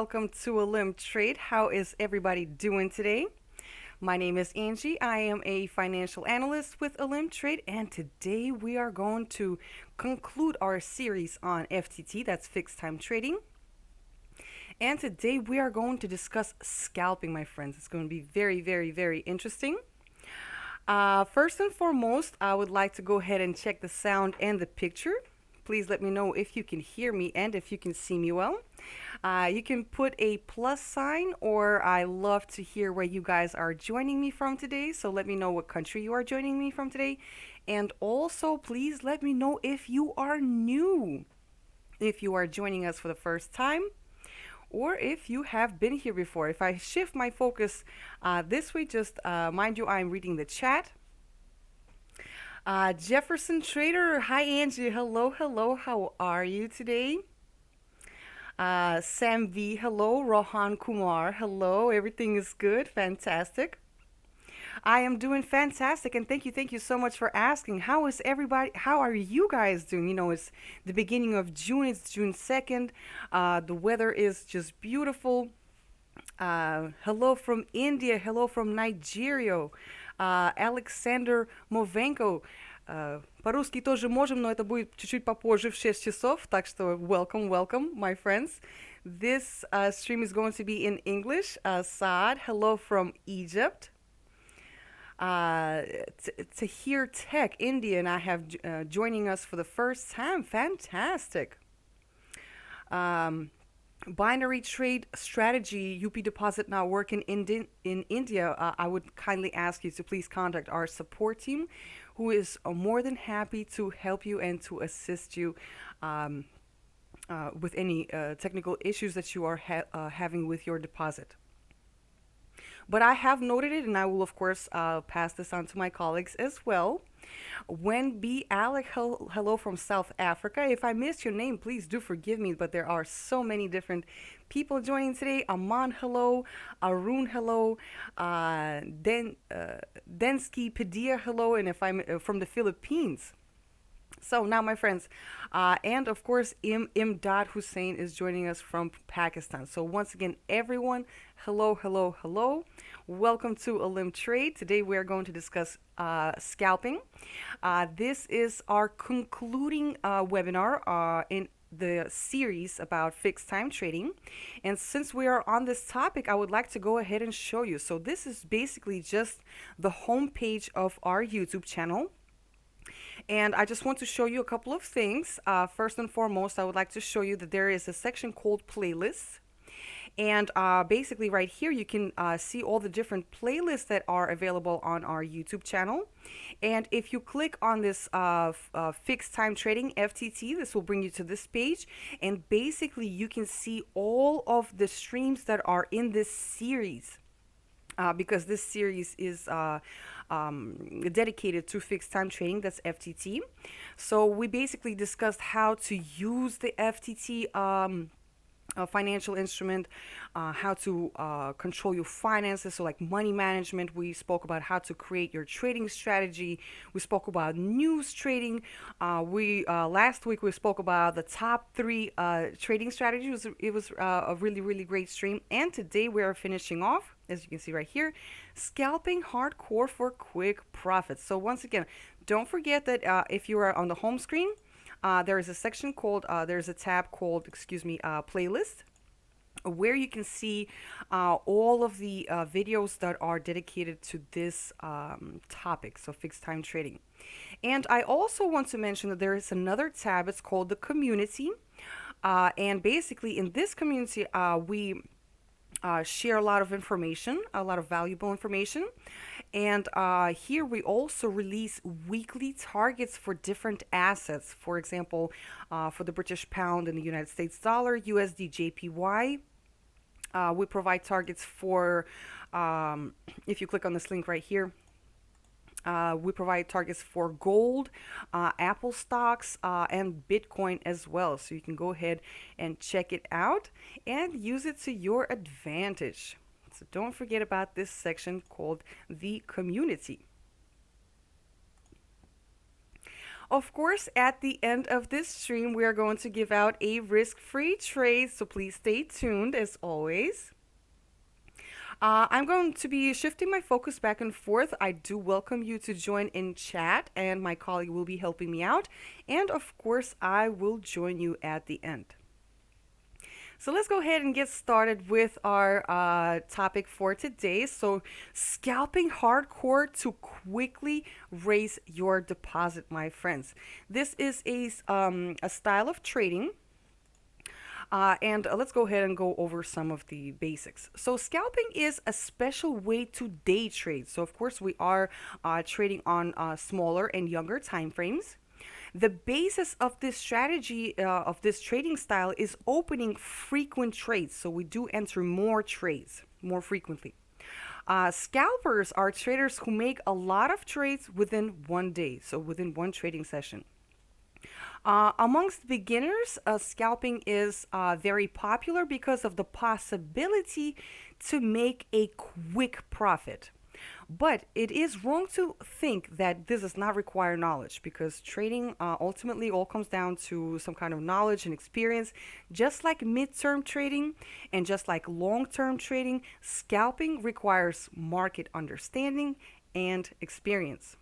welcome to Olymp Trade. How is everybody doing today? My name is Angie. I am a financial analyst with Olymp Trade, and today we are going to conclude our series on FTT, that's fixed time trading. And today we are going to discuss scalping, my friends. It's going to be very, very, very interesting. First and foremost, I would like to go ahead and check the sound and the picture. Please let me know if you can hear me and if you can see me well. You can put a plus sign, or I love to hear where you guys are joining me from today. So let me know what country you are joining me from today. And also, please let me know if you are new, if you are joining us for the first time, or if you have been here before. If I shift my focus this way, just mind you, I'm reading the chat. Jefferson Trader, hi Angie, hello, hello, how are you today? Sam V, hello. Rohan Kumar, hello. Everything is good, fantastic. I am doing fantastic, and thank you so much for asking. How is everybody? How are you guys doing? You know, it's the beginning of June. It's June 2nd. The weather is just beautiful. Hello from India. Hello from Nigeria. Александр Мовенко. По-русски тоже можем, но это будет чуть-чуть попозже в 6 часов. Так что welcome, welcome, my friends. This stream is going to be in English. Saad, hello from Egypt. Tahir Tech, India, and I have joining us for the first time. Fantastic. Binary trade strategy, UP deposit now working in India. I would kindly ask you to please contact our support team, who is more than happy to help you and to assist you with any technical issues that you are having with your deposit. But I have noted it, and I will, of course, pass this on to my colleagues as well. When B. Alec, hello from South Africa. If I missed your name, please do forgive me, but there are so many different people joining today. Aman, hello. Arun, hello. Densky Padilla, hello. And if I'm from the Philippines. So now, my friends, and of course, Imdad Hussein is joining us from Pakistan. So once again, everyone, hello, hello, hello. Welcome to Olymp Trade. Today we are going to discuss scalping. This is our concluding webinar in the series about fixed time trading. And since we are on this topic, I would like to go ahead and show you. So this is basically just the homepage of our YouTube channel. And I just want to show you a couple of things. First and foremost, I would like to show you that there is a section called playlists. And basically right here, you can see all the different playlists that are available on our YouTube channel. And if you click on this fixed time trading FTT, this will bring you to this page. And basically, you can see all of the streams that are in this series. Because this series is dedicated to fixed time trading, that's FTT. So we basically discussed how to use the FTT financial instrument, how to control your finances, so like money management. We spoke about how to create your trading strategy. We spoke about news trading. Last week we spoke about the top 3 trading strategies. It was a really, really great stream. And today we are finishing off, as you can see right here, scalping hardcore for quick profits. So once again, don't forget that if you are on the home screen, there is a section called, there's a tab called, playlist, where you can see all of the videos that are dedicated to this topic, so fixed time trading. And I also want to mention that there is another tab, it's called the community. And basically in this community, we share a lot of information, a lot of valuable information. And here we also release weekly targets for different assets. For example, for the British pound and the United States dollar, USD JPY. We provide targets for, if you click on this link right here, we provide targets for gold, Apple stocks, and Bitcoin as well. So you can go ahead and check it out and use it to your advantage. So don't forget about this section called the community. Of course, at the end of this stream, we are going to give out a risk-free trade, so please stay tuned as always. I'm going to be shifting my focus back and forth. I do welcome you to join in chat, and my colleague will be helping me out. And of course, I will join you at the end. So let's go ahead and get started with our topic for today. So, scalping hardcore to quickly raise your deposit, my friends. This is a style of trading. And let's go ahead and go over some of the basics. So, scalping is a special way to day trade. So, of course, we are trading on smaller and younger time frames. The basis of this strategy, of this trading style, is opening frequent trades. So, we do enter more trades more frequently. Scalpers are traders who make a lot of trades within one day, so within one trading session. Amongst beginners, scalping is very popular because of the possibility to make a quick profit. But it is wrong to think that this does not require knowledge, because trading ultimately all comes down to some kind of knowledge and experience. Just like midterm trading and just like long-term trading, scalping requires market understanding and experience.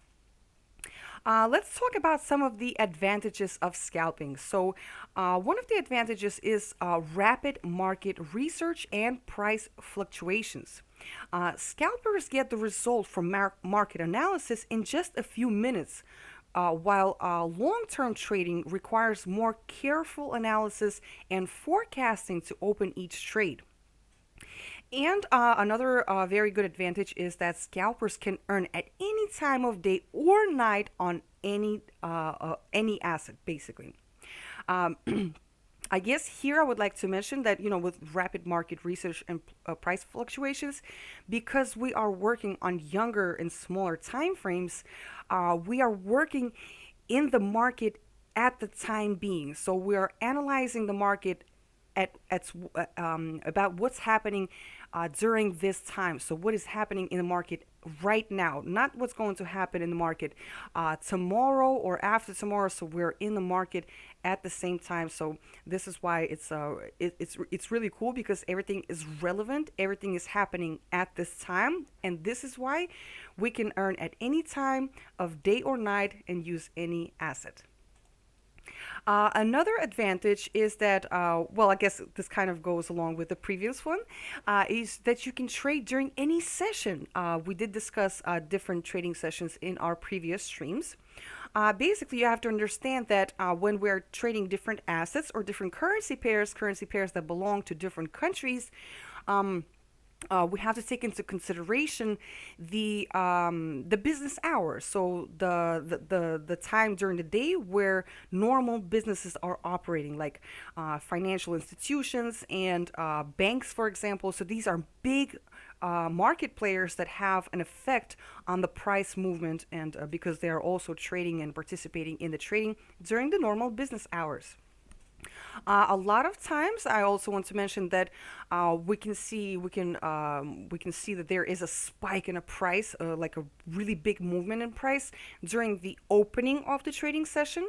Let's talk about some of the advantages of scalping. So, one of the advantages is rapid market research and price fluctuations. Scalpers get the result from market analysis in just a few minutes, while long term trading requires more careful analysis and forecasting to open each trade. And another very good advantage is that scalpers can earn at any time of day or night on any asset, basically. Um, I guess here I would like to mention that, with rapid market research and price fluctuations, because we are working on younger and smaller time frames, we are working in the market at the time being. So we are analyzing the market about what's happening during this time. So what is happening in the market right now, not what's going to happen in the market tomorrow or after tomorrow. So we're in the market at the same time. So this is why it's really cool, because everything is relevant, everything is happening at this time, and this is why we can earn at any time of day or night and use any asset. Another advantage is that, well, I guess this kind of goes along with the previous one, is that you can trade during any session. We did discuss different trading sessions in our previous streams. Basically, you have to understand that when we're trading different assets or different currency pairs that belong to different countries, we have to take into consideration the business hours, so the time during the day where normal businesses are operating, like financial institutions and banks, for example. So these are big market players that have an effect on the price movement, and because they are also trading and participating in the trading during the normal business hours. A lot of times, I also want to mention that we can see that there is a spike in a price, like a really big movement in price during the opening of the trading session.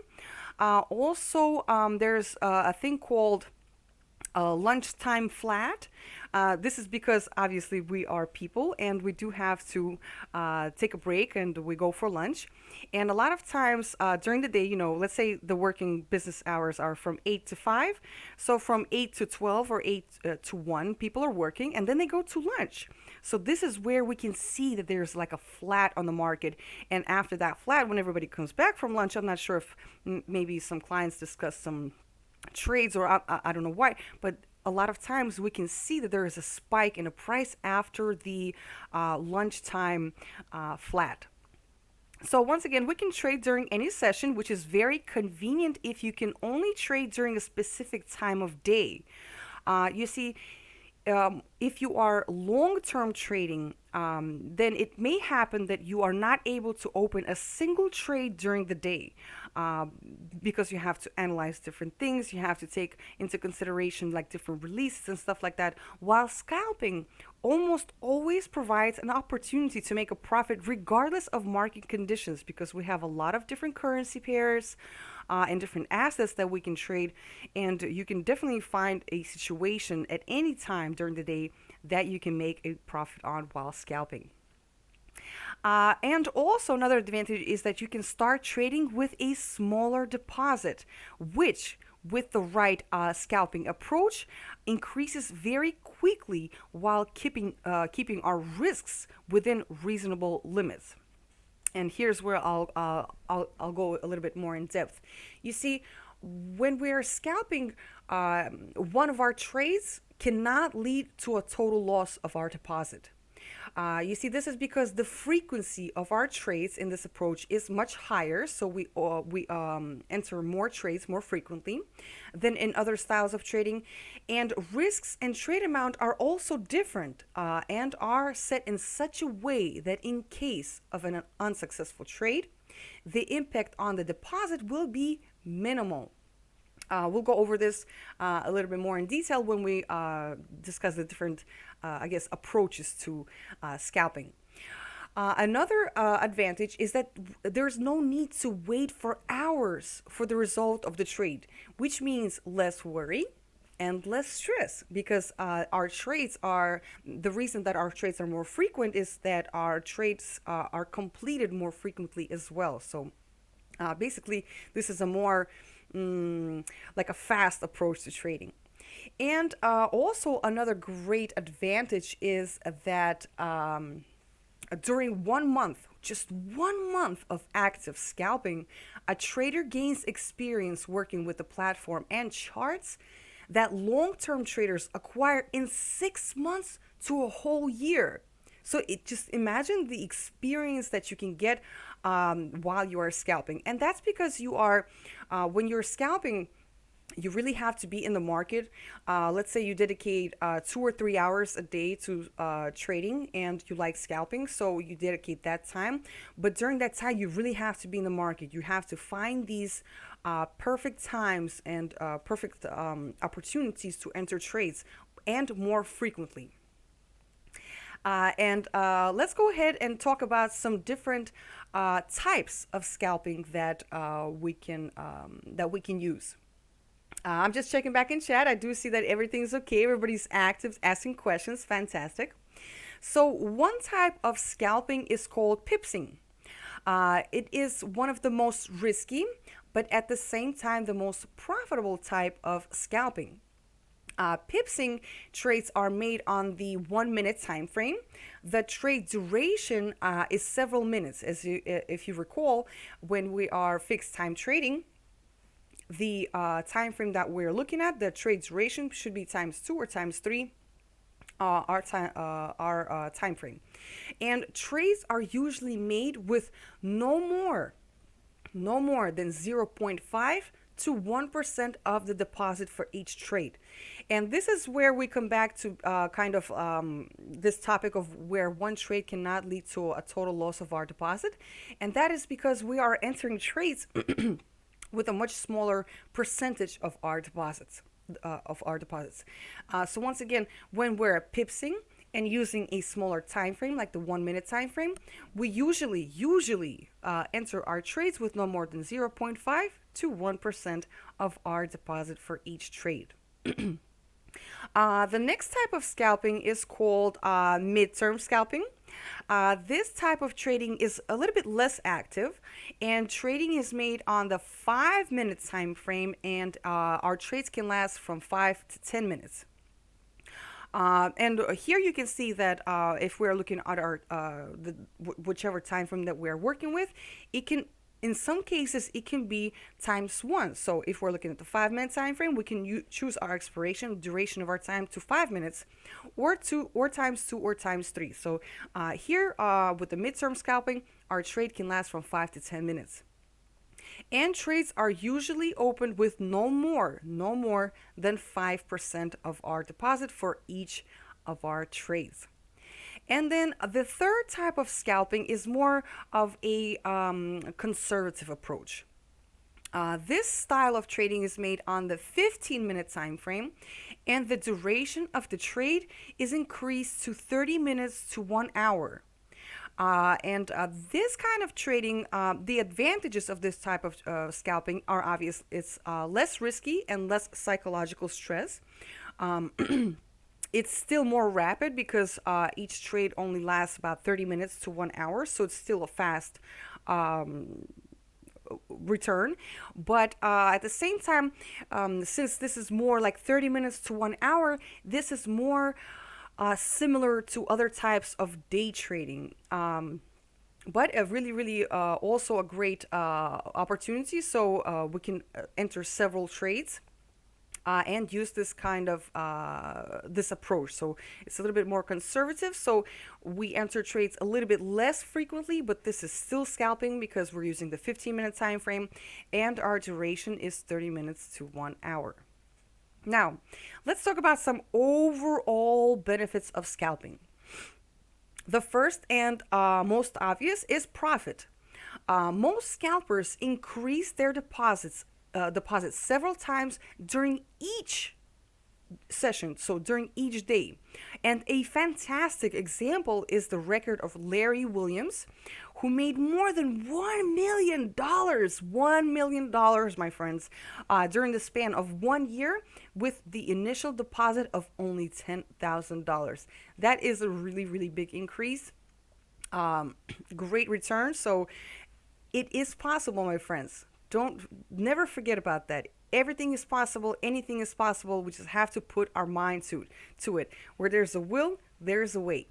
Also, there's a thing called lunchtime flat. This is because obviously we are people and we do have to take a break and we go for lunch. And a lot of times during the day, let's say the working business hours are from 8 to 5. So from 8 to 12 or 8 to 1, people are working and then they go to lunch. So this is where we can see that there's like a flat on the market. And after that flat, when everybody comes back from lunch, I'm not sure if maybe some clients discuss some trades, or I don't know why, but a lot of times we can see that there is a spike in the price after the lunchtime flat. So once again, we can trade during any session, which is very convenient if you can only trade during a specific time of day. You see, if you are long-term trading, then it may happen that you are not able to open a single trade during the day, because you have to analyze different things. You have to take into consideration like different releases and stuff like that. While scalping, almost always provides an opportunity to make a profit regardless of market conditions, because we have a lot of different currency pairs and different assets that we can trade. And you can definitely find a situation at any time during the day that you can make a profit on while scalping. And also, another advantage is that you can start trading with a smaller deposit, which, with the right scalping approach, increases very quickly while keeping our risks within reasonable limits. And here's where I'll go a little bit more in depth. You see, when we're scalping, one of our trades cannot lead to a total loss of our deposit. You see, this is because the frequency of our trades in this approach is much higher, so we enter more trades more frequently than in other styles of trading, and risks and trade amount are also different and are set in such a way that in case of an unsuccessful trade, the impact on the deposit will be minimal. We'll go over this a little bit more in detail when we discuss the different, approaches to scalping. Another advantage is that there's no need to wait for hours for the result of the trade, which means less worry and less stress, because our trades are the reason that our trades are more frequent is that our trades are completed more frequently as well. So basically, this is a more like a fast approach to trading. And also, another great advantage is that during 1 month, just 1 month of active scalping, a trader gains experience working with the platform and charts that long-term traders acquire in 6 months to a whole year. So it just imagine the experience that you can get while you are scalping. And that's because when you're scalping, you really have to be in the market. Let's say you dedicate 2 or 3 hours a day to trading and you like scalping, so you dedicate that time. But during that time, you really have to be in the market. You have to find these perfect times and perfect opportunities to enter trades and more frequently. And let's go ahead and talk about some different types of scalping that we can use. I'm just checking back in chat. I do see that everything's okay. Everybody's active, asking questions. Fantastic. So one type of scalping is called pipsing. It is one of the most risky, but at the same time, the most profitable type of scalping. Pipsing trades are made on the 1 minute time frame. The trade duration is several minutes. If you recall, when we are fixed time trading, the time frame that we're looking at, the trade duration should be times 2 or times 3 our time frame. And trades are usually made with no more than 0.5 to 1% of the deposit for each trade. And this is where we come back to this topic of where one trade cannot lead to a total loss of our deposit. And that is because we are entering trades with a much smaller percentage of our deposits. So once again, when we're pipsing and using a smaller time frame, like the 1 minute time frame, we usually enter our trades with no more than 0.5 to 1% of our deposit for each trade. The next type of scalping is called midterm scalping. This type of trading is a little bit less active, and trading is made on the 5 minute time frame, and our trades can last from 5 to 10 minutes. And here you can see that if we're looking at our whichever time frame that we're working with, in some cases it can be times 1. So if we're looking at the 5 minute time frame, we can choose our expiration duration of our time to 5 minutes, or times 2 or times 3. So here with the midterm scalping, our trade can last from 5 to 10 minutes. And trades are usually opened with no more than 5% of our deposit for each of our trades. And then the third type of scalping is more of a conservative approach. This style of trading is made on the 15-minute time frame, and the duration of the trade is increased to 30 minutes to 1 hour. And this kind of trading, the advantages of this type of scalping are obvious. It's less risky and less psychological stress. Um, it's still more rapid because each trade only lasts about 30 minutes to 1 hour, so it's still a fast um, return. But at the same time, since this is more like 30 minutes to 1 hour, this is more similar to other types of day trading. But a really, really also a great opportunity. So we can enter several trades and use this kind of this approach. So it's a little bit more conservative. So we enter trades a little bit less frequently, but this is still scalping because we're using the 15-minute time frame, and our duration is 30 minutes to 1 hour. Now, let's talk about some overall benefits of scalping. The first and most obvious is profit. Most scalpers increase their deposits several times during each session, so during each day. And a fantastic example is the record of Larry Williams, who made more than $1 million, $1 million, my friends, during the span of 1 year with the initial deposit of only $10,000. That is a really, really big increase. Great return. So it is possible, my friends. Never forget about that. Everything is possible, anything is possible. We just have to put our mind to it. Where there's a will, there's a way.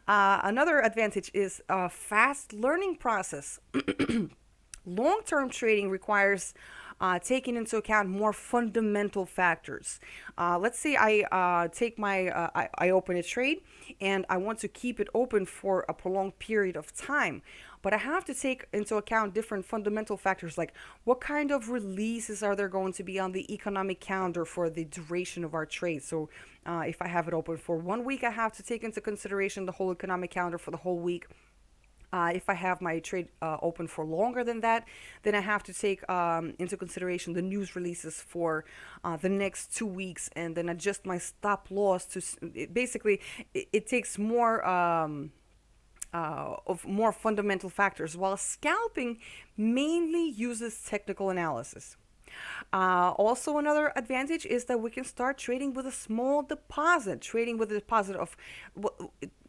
Another advantage is a fast learning process. Long-term trading requires taking into account more fundamental factors. Let's say I open a trade and I want to keep it open for a prolonged period of time. But I have to take into account different fundamental factors like what kind of releases are there going to be on the economic calendar for the duration of our trade. So if I have it open for 1 week, I have to take into consideration the whole economic calendar for the whole week. If I have my trade open for longer than that, then I have to take into consideration the news releases for the next 2 weeks, and then adjust my stop loss to basically it takes more of more fundamental factors, while scalping mainly uses technical analysis. Also, another advantage is that we can start trading with a small deposit, trading with a deposit of,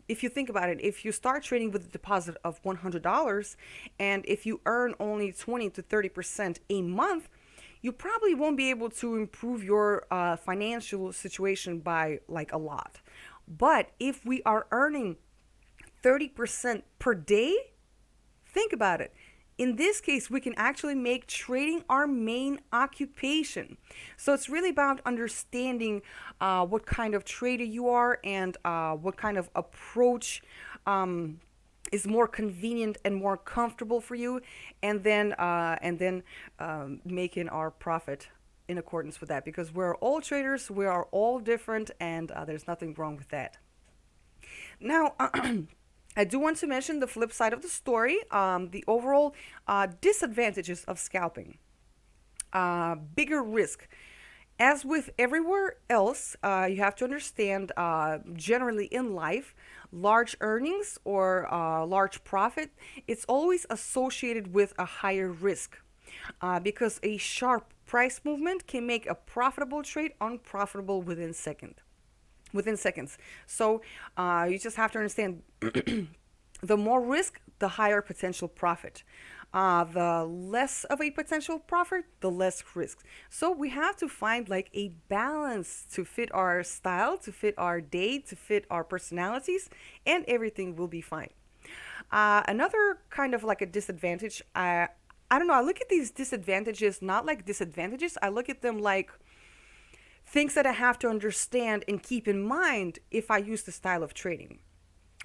if you think about it, if you start trading with a deposit of $100 and if you earn only 20 to 30% a month, you probably won't be able to improve your financial situation by like a lot. But if we are earning 30% per day, think about it. In this case, we can actually make trading our main occupation. So it's really about understanding what kind of trader you are and what kind of approach is more convenient and more comfortable for you, and then making our profit in accordance with that. Because we're all traders, we are all different, and there's nothing wrong with that. Now, I do want to mention the flip side of the story, the overall disadvantages of scalping. Bigger risk. As with everywhere else, you have to understand generally in life, large earnings or large profit, it's always associated with a higher risk because a sharp price movement can make a profitable trade unprofitable within seconds. So you just have to understand the more risk, the higher potential profit. The less of a potential profit, the less risk. So we have to find like a balance to fit our style, to fit our day, to fit our personalities, and everything will be fine. Another kind of like a disadvantage, I don't know, I look at these disadvantages not like disadvantages, I look at them like things that I have to understand and keep in mind if I use the style of trading.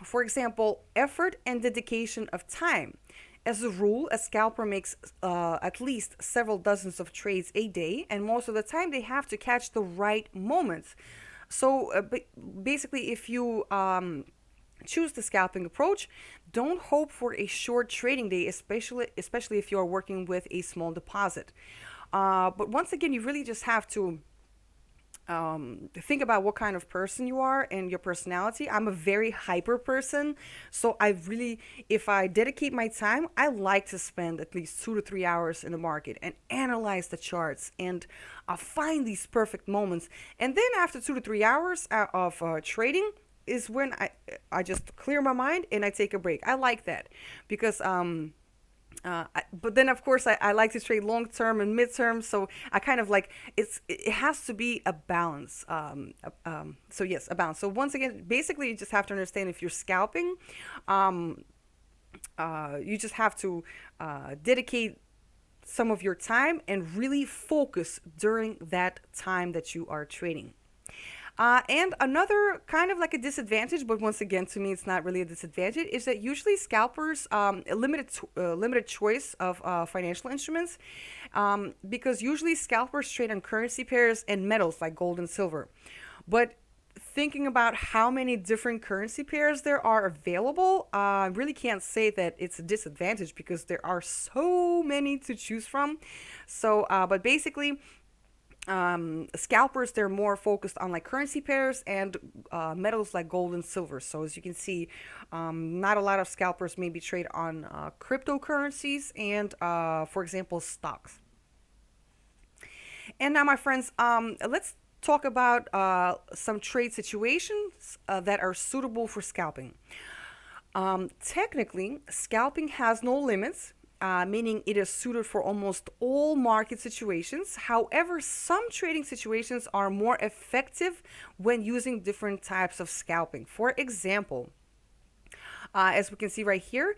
For example, effort and dedication of time. As a rule, a scalper makes at least several dozens of trades a day, and most of the time they have to catch the right moments. So basically, if you choose the scalping approach. Don't hope for a short trading day, especially if you are working with a small deposit. But once again, you really just have to think about what kind of person you are and your personality. I'm a very hyper person, so I really, if I dedicate my time, I like to spend at least 2 to 3 hours in the market and analyze the charts and find these perfect moments. And then after 2 to 3 hours of trading is when I just clear my mind and I take a break. I like that because but then of course I like to trade long term and midterm, so I kind of like it has to be a balance. So yes, a balance. So once again, basically you just have to understand if you're scalping, um, you just have to dedicate some of your time and really focus during that time that you are trading. And another kind of like a disadvantage, but once again, to me, it's not really a disadvantage, is that usually scalpers a limited choice of financial instruments, because usually scalpers trade on currency pairs and metals like gold and silver. But thinking about how many different currency pairs there are available, I really can't say that it's a disadvantage because there are so many to choose from. So, but basically, scalpers, they're more focused on like currency pairs and metals like gold and silver. So as you can see, not a lot of scalpers maybe trade on cryptocurrencies and for example stocks. And now my friends, let's talk about some trade situations that are suitable for scalping. Technically, scalping has no limits, meaning it is suited for almost all market situations. However, some trading situations are more effective when using different types of scalping. For example, as we can see right here,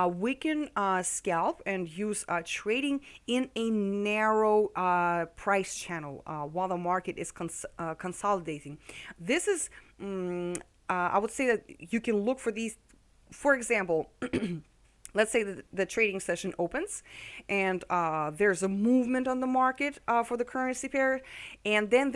we can scalp and use trading in a narrow price channel while the market is consolidating. This is, I would say that you can look for these. For example, let's say that the trading session opens and there's a movement on the market for the currency pair, and then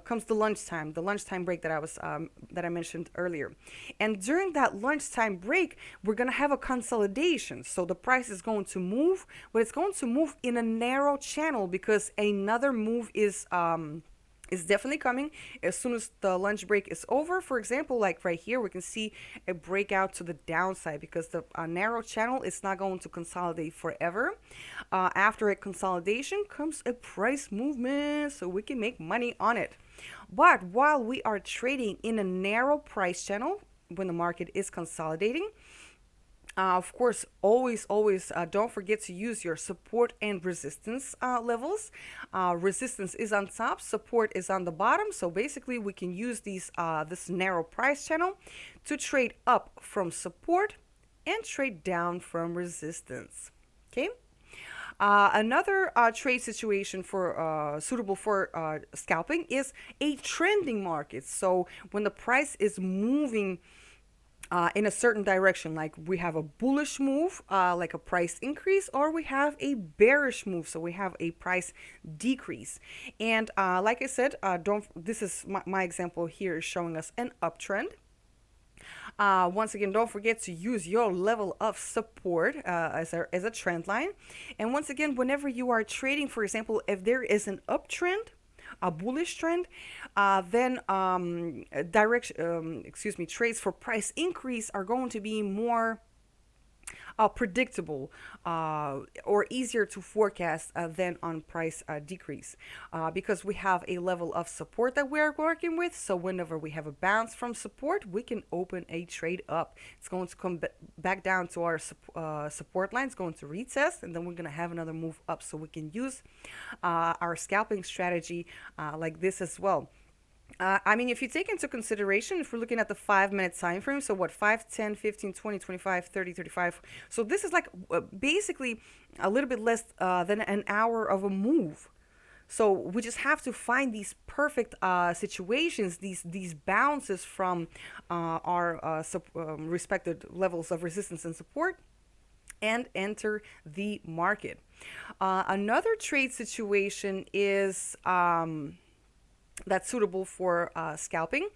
comes the lunchtime break that I mentioned earlier. And during that lunchtime break, we're gonna have a consolidation. So the price is going to move, but it's going to move in a narrow channel because another move is definitely coming as soon as the lunch break is over. For example, like right here, we can see a breakout to the downside because the narrow channel is not going to consolidate forever. After a consolidation comes a price movement, so we can make money on it. But while we are trading in a narrow price channel, when the market is consolidating, of course, always don't forget to use your support and resistance levels. Resistance is on top, support is on the bottom. So basically, we can use this narrow price channel to trade up from support and trade down from resistance. Okay. Another trade situation for suitable for scalping is a trending market. So when the price is moving in a certain direction, like we have a bullish move, like a price increase, or we have a bearish move, so we have a price decrease. And like I said, don't. This is my example here is showing us an uptrend. Once again, don't forget to use your level of support as a trend line. And once again, whenever you are trading, for example, if there is an uptrend, a bullish trend, then trades for price increase are going to be more predictable or easier to forecast than on price decrease because we have a level of support that we're working with. So whenever we have a bounce from support, we can open a trade up. It's going to come back down to our support line. It's going to retest, and then we're going to have another move up. So we can use our scalping strategy like this as well. I mean, if you take into consideration, if we're looking at the 5 minute time frame, so what, 5, 10, 15, 20, 25, 30, 35. So this is like basically a little bit less than an hour of a move. So we just have to find these perfect situations, these bounces from our respected levels of resistance and support, and enter the market. Another trade situation is that's suitable for scalping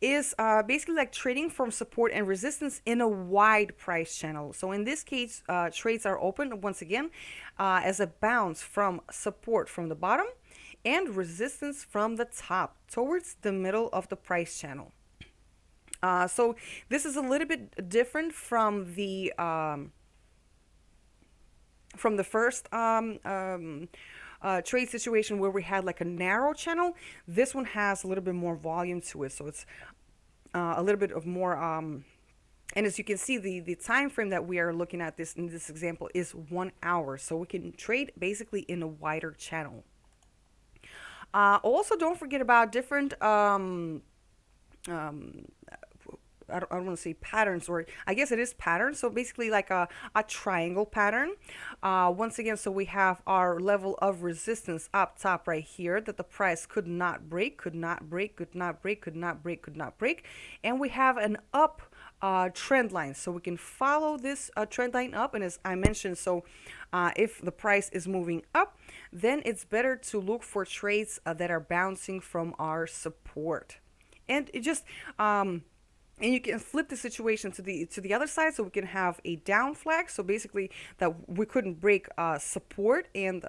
is basically like trading from support and resistance in a wide price channel. So in this case, trades are open once again as a bounce from support from the bottom and resistance from the top towards the middle of the price channel. So this is a little bit different from the first trade situation where we had like a narrow channel. This one has a little bit more volume to it, so it's a little bit of more. And as you can see, the time frame that we are looking at this in this example is 1 hour, so we can trade basically in a wider channel. Also, don't forget about different I don't want to say patterns, or I guess it is patterns. So basically like a triangle pattern. Once again, so we have our level of resistance up top right here that the price could not break, could not break, could not break, could not break, could not break. And we have an up trend line. So we can follow this trend line up. And as I mentioned, so if the price is moving up, then it's better to look for trades that are bouncing from our support. And it just and you can flip the situation to the other side, so we can have a down flag. So basically that we couldn't break support, and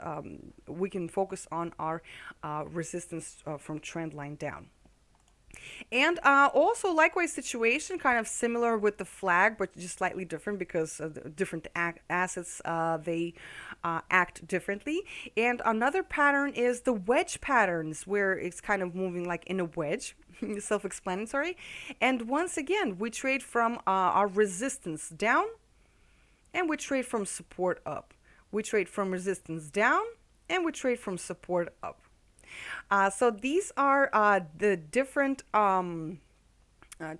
we can focus on our resistance from trend line down. And also likewise situation, kind of similar with the flag, but just slightly different because the different assets, they act differently. And another pattern is the wedge patterns, where it's kind of moving like in a wedge. Self-explanatory. And once again, we trade from our resistance down, and we trade from support up. We trade from resistance down, and we trade from support up. So these are the different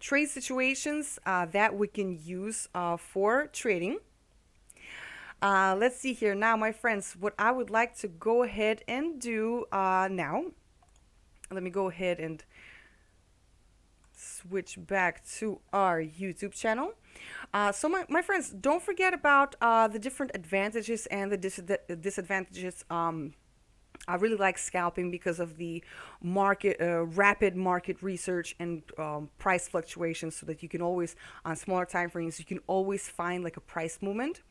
trade situations that we can use for trading. Let's see here now, my friends, what I would like to go ahead and do now. Let me go ahead and switch back to our YouTube channel. So my friends, don't forget about the different advantages and the disadvantages. I really like scalping because of the market, rapid market research and price fluctuations, so that you can always, on smaller time frames, you can always find like a price movement.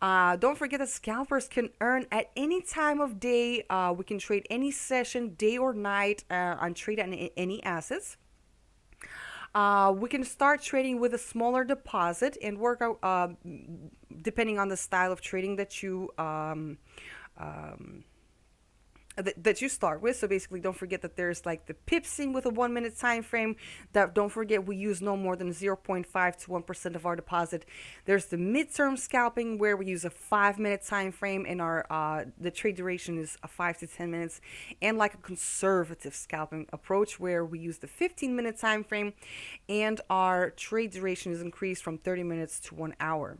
Don't forget that scalpers can earn at any time of day. We can trade any session, day or night, and trade on any assets. We can start trading with a smaller deposit and work out depending on the style of trading that you that you start with. So basically, don't forget that there's like the pipsing with a 1 minute time frame. That don't forget we use no more than 0.5 to 1% of our deposit. There's the midterm scalping, where we use a 5 minute time frame, and our the trade duration is 5 to 10 minutes, and like a conservative scalping approach, where we use the 15-minute time frame, and our trade duration is increased from 30 minutes to 1 hour.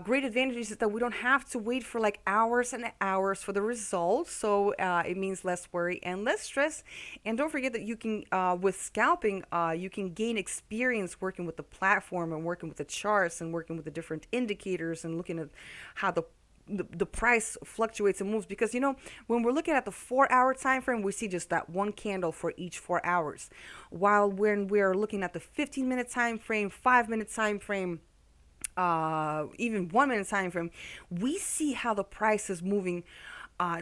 Great advantage is that we don't have to wait for like hours and hours for the results. So it means less worry and less stress. And don't forget that you can, with scalping, you can gain experience working with the platform and working with the charts and working with the different indicators and looking at how the price fluctuates and moves. Because when we're looking at the 4-hour time frame, we see just that one candle for each 4 hours, while when we're looking at the 15-minute time frame, 5-minute time frame, even 1 minute time frame, we see how the price is moving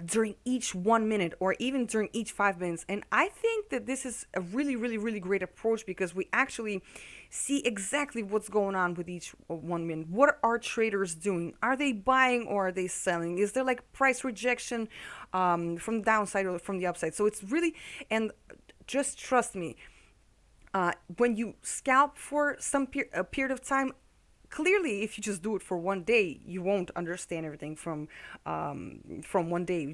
during each 1 minute, or even during each 5 minutes. And I think that this is a really, really, really great approach, because we actually see exactly what's going on with each 1 minute. What are traders doing? Are they buying or are they selling? Is there like price rejection from the downside or from the upside? So it's really, and just trust me, when you scalp for some period of time, clearly, if you just do it for 1 day, you won't understand everything from 1 day.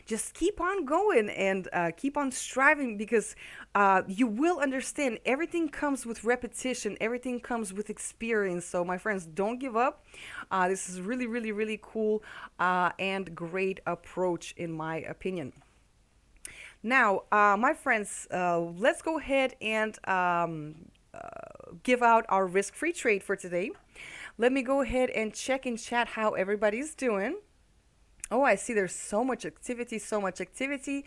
Just keep on going and keep on striving, because you will understand. Everything comes with repetition. Everything comes with experience. So my friends, don't give up. This is really, really, really cool and great approach, in my opinion. Now, my friends, let's go ahead and give out our risk-free trade for today. Let me go ahead and check in chat how everybody's doing. Oh, I see there's so much activity, so much activity.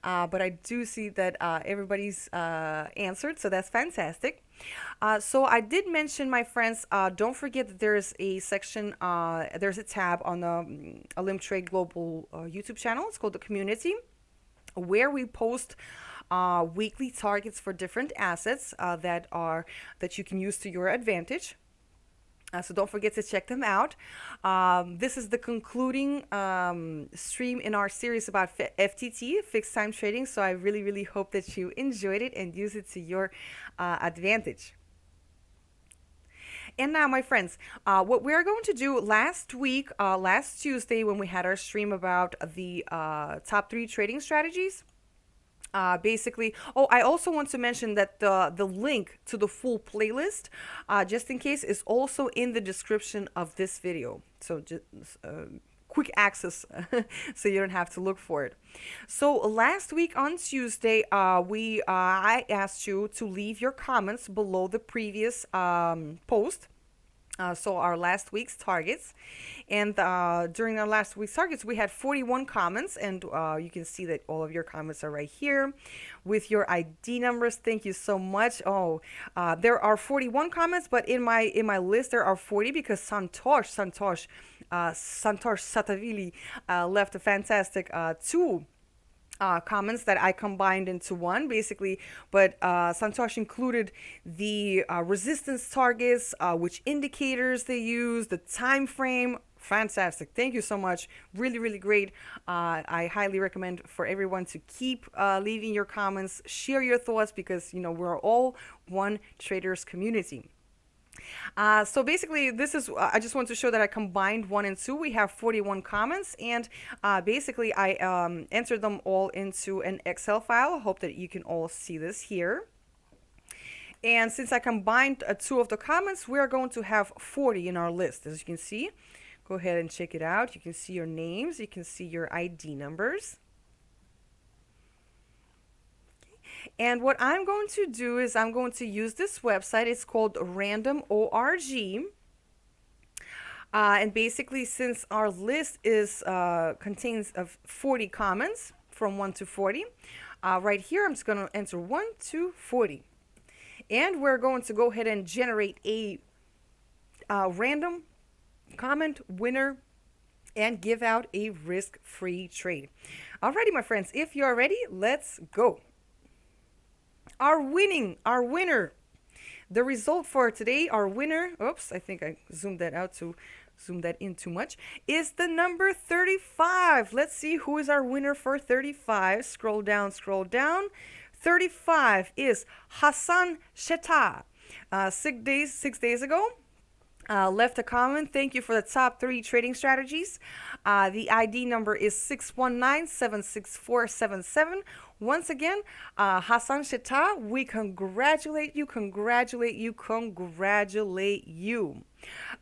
But I do see that everybody's answered, so that's fantastic. So I did mention, my friends, don't forget that there's a section, there's a tab on the Olymp Trade Global YouTube channel. It's called the Community, where we post weekly targets for different assets that you can use to your advantage. So don't forget to check them out. This is the concluding stream in our series about FTT, fixed time trading. So I really, really hope that you enjoyed it and use it to your advantage. And now, my friends, what we're going to do last week, last Tuesday, when we had our stream about the top 3 trading strategies. Basically, oh, I also want to mention that the link to the full playlist, just in case, is also in the description of this video. So just quick access, so you don't have to look for it. So last week on Tuesday, I asked you to leave your comments below the previous post. So our last week's targets, and during our last week's targets, we had 41 comments, and you can see that all of your comments are right here with your ID numbers. Thank you so much. Oh, there are 41 comments, but in my list there are 40 because Santosh Satavili left a fantastic 2 comments that I combined into one, basically. But Santosh included the resistance targets, which indicators they use, the time frame. Fantastic. Thank you so much. Really, really great. I highly recommend for everyone to keep leaving your comments, share your thoughts, because, we're all one traders community. So basically, this is, I just want to show that I combined 1 and 2. We have 41 comments, and basically I entered them all into an Excel file. I hope that you can all see this here. And since I combined 2 of the comments, we are going to have 40 in our list. As you can see, go ahead and check it out. You can see your names, you can see your ID numbers. And what I'm going to do is I'm going to use this website. It's called Random.org. And basically, since our list contains of 40 comments from 1 to 40, right here I'm just going to enter 1 to 40. And we're going to go ahead and generate a random comment winner and give out a risk-free trade. Alrighty, my friends, if you're ready, let's go. Our winner, the result for today, our winner, oops, I think I zoomed that in too much, is the number 35. Let's see who is our winner for 35. Scroll down. 35 is Hassan Sheta. 6 days ago. Left a comment. Thank you for the top 3 trading strategies. The ID number is 619-76477. Once again, Hassan Sheta, we congratulate you.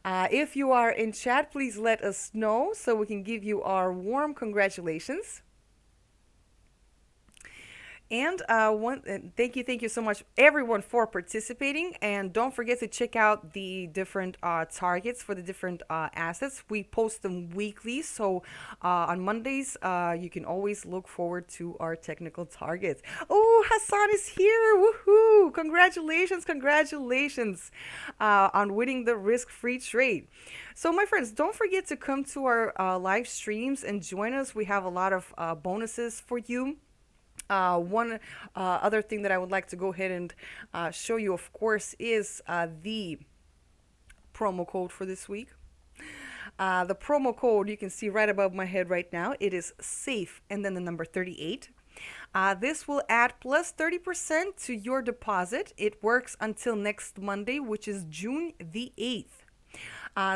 If you are in chat, please let us know so we can give you our warm congratulations. And thank you so much, everyone, for participating. And don't forget to check out the different targets for the different assets. We post them weekly, so on Mondays you can always look forward to our technical targets. Oh, Hassan is here! Woohoo! Congratulations on winning the risk-free trade. So, my friends, don't forget to come to our live streams and join us. We have a lot of bonuses for you. One other thing that I would like to go ahead and show you, of course, is the promo code for this week. The promo code you can see right above my head right now. It is SAFE and then the number 38. This will add plus 30% to your deposit. It works until next Monday, which is June the 8th.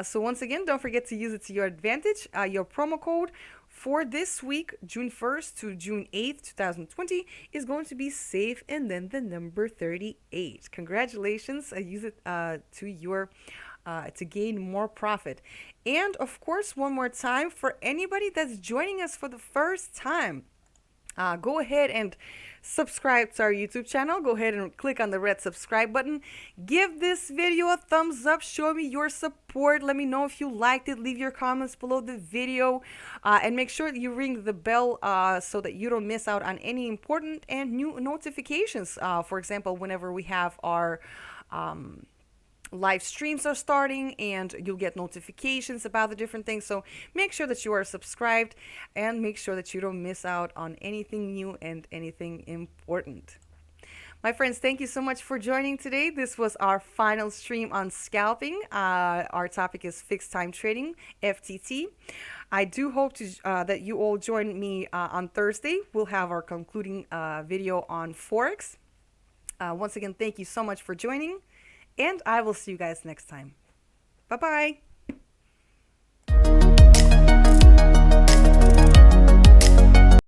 So once again, don't forget to use it to your advantage. Your promo code for this week, June 1st to June 8th, 2020, is going to be SAFE and then the number 38. Congratulations. Use it to gain more profit. And of course, one more time, for anybody that's joining us for the first time, Go ahead and subscribe to our YouTube channel. Go ahead and click on the red subscribe button. Give this video a thumbs up. Show me your support. Let me know if you liked it. Leave your comments below the video. And make sure that you ring the bell so that you don't miss out on any important and new notifications. For example, whenever we have our live streams are starting, and you'll get notifications about the different things. So make sure that you are subscribed and make sure that you don't miss out on anything new and anything important. My friends, thank you so much for joining today. This was our final stream on scalping. Our topic is fixed time trading, FTT. I do hope that you all join me on Thursday. We'll have our concluding video on Forex. Once again, thank you so much for joining. And I will see you guys next time. Bye-bye.